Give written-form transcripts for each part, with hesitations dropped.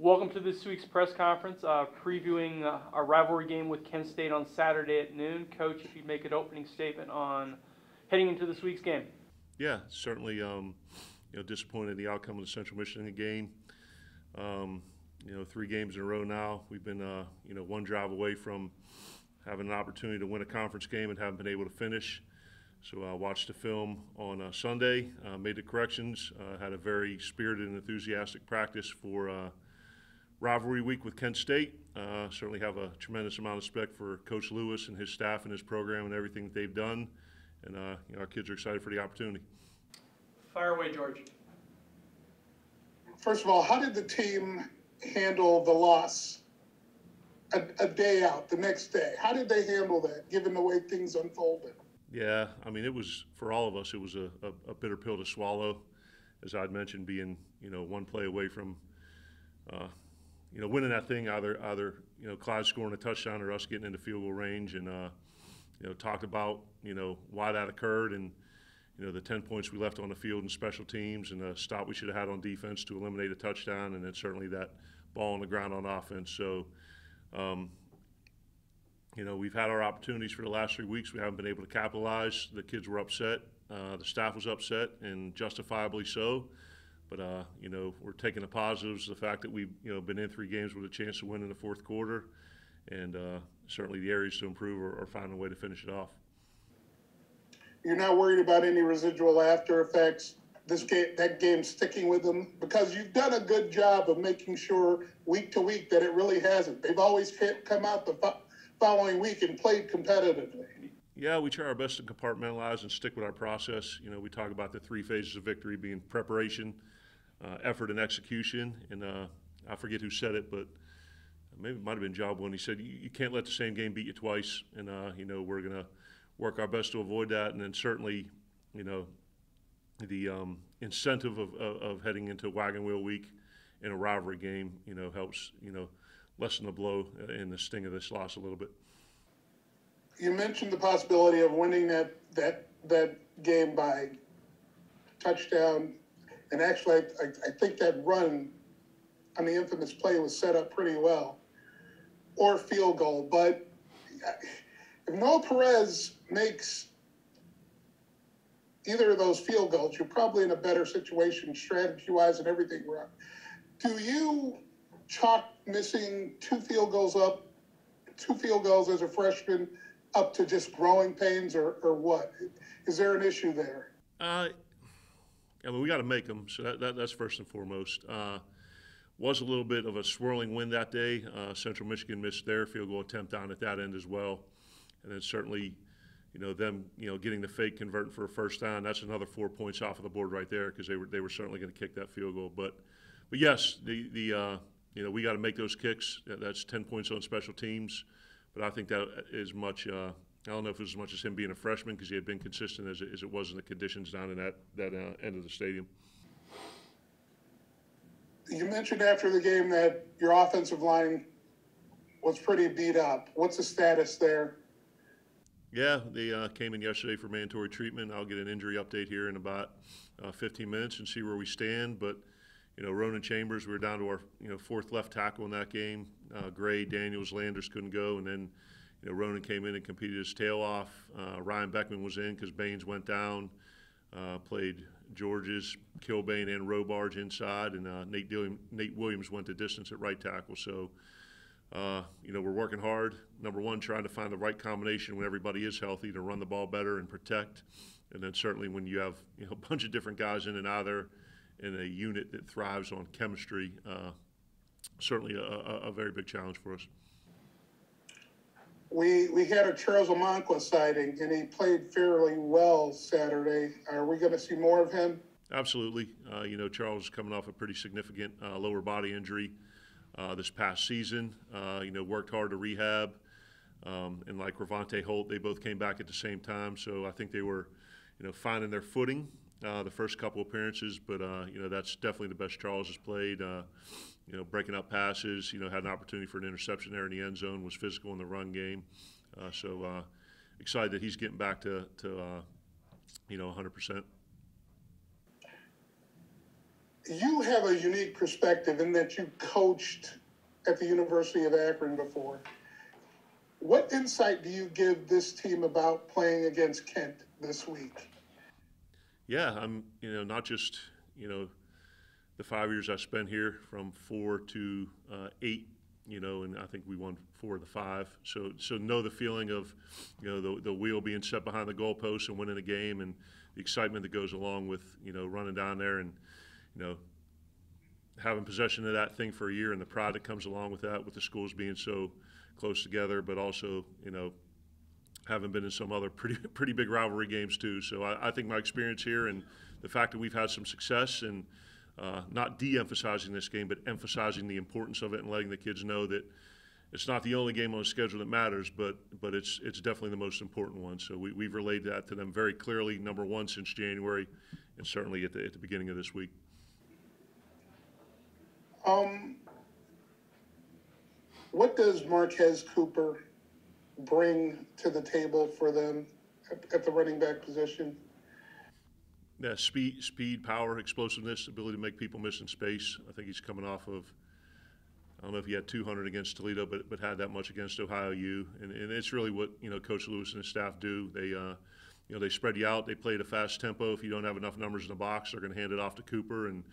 Welcome to this week's press conference, previewing our rivalry game with Kent State on Saturday at noon. Coach, if you'd make an opening statement on heading into this week's game. Yeah, certainly, disappointed in the outcome of the Central Michigan game. 3 games in a row now. We've been, one drive away from having an opportunity to win a conference game and haven't been able to finish. So I watched the film on Sunday, made the corrections, had a very spirited and enthusiastic practice for rivalry week with Kent State. Certainly have a tremendous amount of respect for Coach Lewis and his staff and his program and everything that they've done. And our kids are excited for the opportunity. Fire away, George. First of all, how did the team handle the loss a day out, the next day? How did they handle that, given the way things unfolded? Yeah, I mean, it was, for all of us, it was a bitter pill to swallow. As I'd mentioned, being, one play away from, winning that thing, either Clyde scoring a touchdown or us getting into field goal range, and, talked about, why that occurred and, the 10 points we left on the field in special teams and the stop we should have had on defense to eliminate a touchdown, and then certainly that ball on the ground on offense. So, we've had our opportunities for the last 3 weeks. We haven't been able to capitalize. The kids were upset. The staff was upset, and justifiably so. But, we're taking the positives, the fact that we've, been in 3 games with a chance to win in the fourth quarter. And certainly the areas to improve are finding a way to finish it off. You're not worried about any residual after effects, that game sticking with them? Because you've done a good job of making sure week to week that it really hasn't. They've always come out the following week and played competitively. Yeah, we try our best to compartmentalize and stick with our process. We talk about the 3 phases of victory being preparation, effort, and execution. And I forget who said it, but maybe it might have been Job when he said, you can't let the same game beat you twice. And, we're going to work our best to avoid that. And then certainly, the incentive of heading into Wagon Wheel Week in a rivalry game, helps, lessen the blow and the sting of this loss a little bit. You mentioned the possibility of winning that game by touchdown. And actually, I think that run on the infamous play was set up pretty well, or field goal. But if Noah Perez makes either of those field goals, you're probably in a better situation strategy-wise and everything. Do you chalk missing 2 field goals as a freshman up to just growing pains, or what? Is there an issue there? We got to make them, so that's first and foremost. Was a little bit of a swirling wind that day. Central Michigan missed their field goal attempt down at that end as well. And then certainly, them, getting the fake converting for a first down, that's another 4 points off of the board right there, because they were certainly going to kick that field goal. But yes, we got to make those kicks. That's 10 points on special teams. But I think that is much. I don't know if it was as much as him being a freshman, because he had been consistent as it was in the conditions down in that end of the stadium. You mentioned after the game that your offensive line was pretty beat up. What's the status there? Yeah, they came in yesterday for mandatory treatment. I'll get an injury update here in about 15 minutes and see where we stand. But, Ronan Chambers, we were down to our 4th left tackle in that game. Gray, Daniels, Landers couldn't go. And then, Ronan came in and competed his tail off. Ryan Beckman was in because Baines went down. Played George's, Kilbane, and Robarge inside. And Nate Williams went the distance at right tackle. So, we're working hard. Number one, trying to find the right combination when everybody is healthy to run the ball better and protect. And then certainly when you have a bunch of different guys in and out there in a unit that thrives on chemistry, certainly a very big challenge for us. We had a Charles Omonkwa sighting, and he played fairly well Saturday. Are we going to see more of him? Absolutely. Charles is coming off a pretty significant lower body injury this past season. Worked hard to rehab. And like Ravante Holt, they both came back at the same time. So I think they were, finding their footing the first couple appearances. But, that's definitely the best Charles has played. Breaking up passes, had an opportunity for an interception there in the end zone, was physical in the run game. So excited that he's getting back to 100%. you have a unique perspective in that you coached at the University of Akron before. What insight do you give this team about playing against Kent this week? Yeah, I'm, not just, the 5 years I spent here from 4 to 8, and I think we won 4 of the 5. So know the feeling of, the wheel being set behind the goalpost and winning a game, and the excitement that goes along with, running down there and, having possession of that thing for a year, and the pride that comes along with that, with the schools being so close together, but also, having been in some other pretty big rivalry games too. So I think my experience here and the fact that we've had some success and not de-emphasizing this game, but emphasizing the importance of it and letting the kids know that it's not the only game on the schedule that matters, but it's definitely the most important one. So we've relayed that to them very clearly, number one, since January, and certainly at the beginning of this week. What does Marquez Cooper bring to the table for them at the running back position? Yeah, speed, power, explosiveness, ability to make people miss in space. I think he's coming off of, I don't know if he had 200 against Toledo, but had that much against Ohio U. And it's really what, Coach Lewis and his staff do. They, they spread you out. They play at a fast tempo. If you don't have enough numbers in the box, they're going to hand it off to Cooper. And,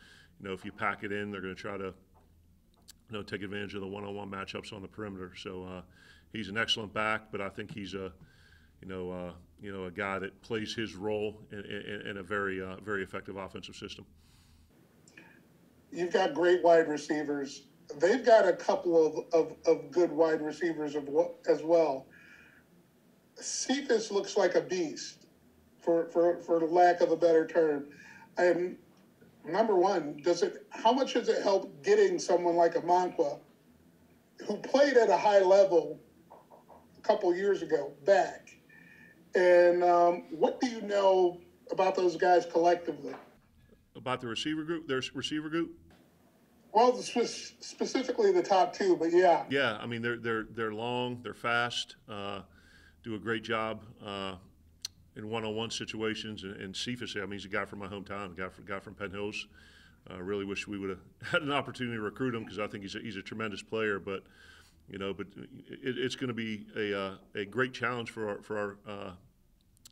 if you pack it in, they're going to try to, take advantage of the one-on-one matchups on the perimeter. So he's an excellent back, but I think he's a guy that plays his role in a very effective offensive system. You've got great wide receivers. They've got a couple of good wide receivers as well. Cephas looks like a beast, for lack of a better term. And number one, how much does it help getting someone like a Monkwa, who played at a high level a couple years ago, back? And what do you know about those guys collectively? About their receiver group? Well, specifically the top two, but yeah. Yeah, I mean they're long, they're fast, do a great job in one-on-one situations. And Cephas, I mean, he's a guy from my hometown, a guy from Penn Hills. Really wish we would have had an opportunity to recruit him, because I think he's a tremendous player. But it's going to be a great challenge for our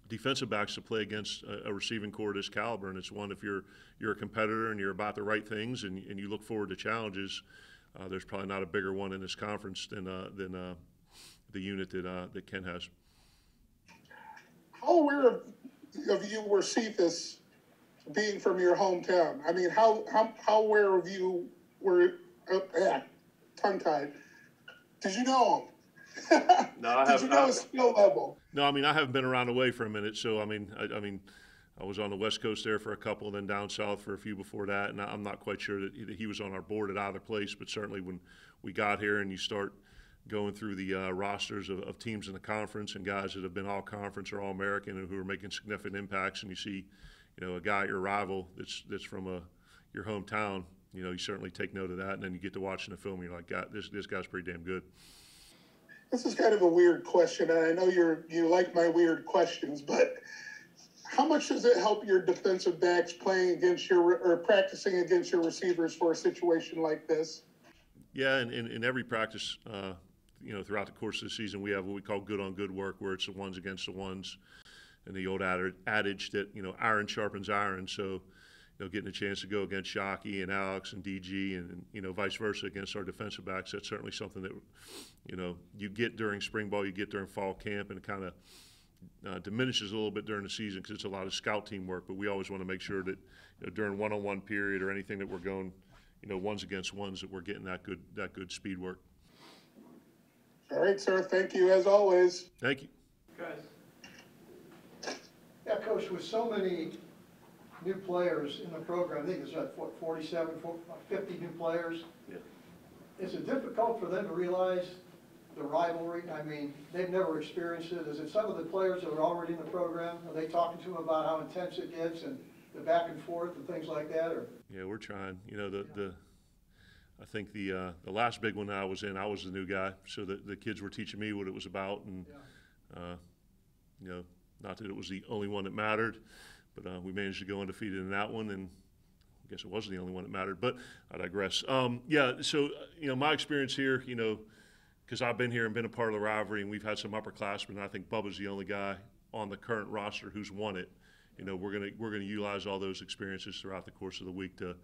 defensive backs to play against a receiving corps of this caliber. And it's one, if you're a competitor and you're about the right things and you look forward to challenges, there's probably not a bigger one in this conference than the unit that Ken has. How aware of you were Cephas, being from your hometown? I mean, how aware of you were? Tongue-tied. Did you know him? No, Did you know his skill level? No, I mean, I haven't been around the way for a minute, so I mean, I was on the West Coast there for a couple, and then down south for a few before that, and I'm not quite sure that he was on our board at either place. But certainly when we got here and you start going through the rosters of teams in the conference and guys that have been all conference or all American and who are making significant impacts, and you see, a guy, your rival, that's from your hometown, you certainly take note of that, and then you get to watching the film and you're like, God, this guy's pretty damn good. This is kind of a weird question, and I know you like my weird questions, but how much does it help your defensive backs playing against or practicing against your receivers for a situation like this? Yeah, and in every practice, throughout the course of the season, we have what we call good-on-good work, where it's the ones against the ones, and the old adage that, iron sharpens iron. So, getting a chance to go against Shockey and Alex and DG and vice versa against our defensive backs, that's certainly something that, you get during spring ball, you get during fall camp, and it kind of diminishes a little bit during the season because it's a lot of scout team work. But we always want to make sure that during one-on-one period or anything that we're going, ones against ones, that we're getting that good speed work. All right, sir. Thank you as always. Thank you. Guys. Yeah, Coach, with so many new players in the program, I think it's 50 new players. Yeah. Is it difficult for them to realize the rivalry? I mean, they've never experienced it. Is it some of the players that are already in the program? Are they talking to them about how intense it gets and the back and forth and things like that? Or yeah, we're trying. I think the last big one that I was in, I was the new guy, so the kids were teaching me what it was about, and not that it was the only one that mattered, but we managed to go undefeated in that one, and I guess it wasn't the only one that mattered, but I digress. Yeah, so, my experience here, because I've been here and been a part of the rivalry, and we've had some upperclassmen, and I think Bubba's the only guy on the current roster who's won it. We're gonna utilize all those experiences throughout the course of the week to,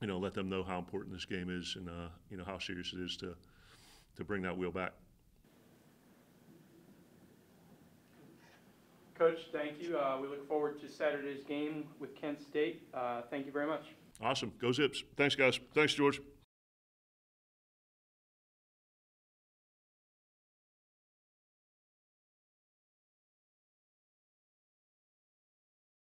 let them know how important this game is and, how serious it is to bring that wheel back. Coach, thank you. We look forward to Saturday's game with Kent State. Thank you very much. Awesome. Go Zips. Thanks, guys. Thanks, George.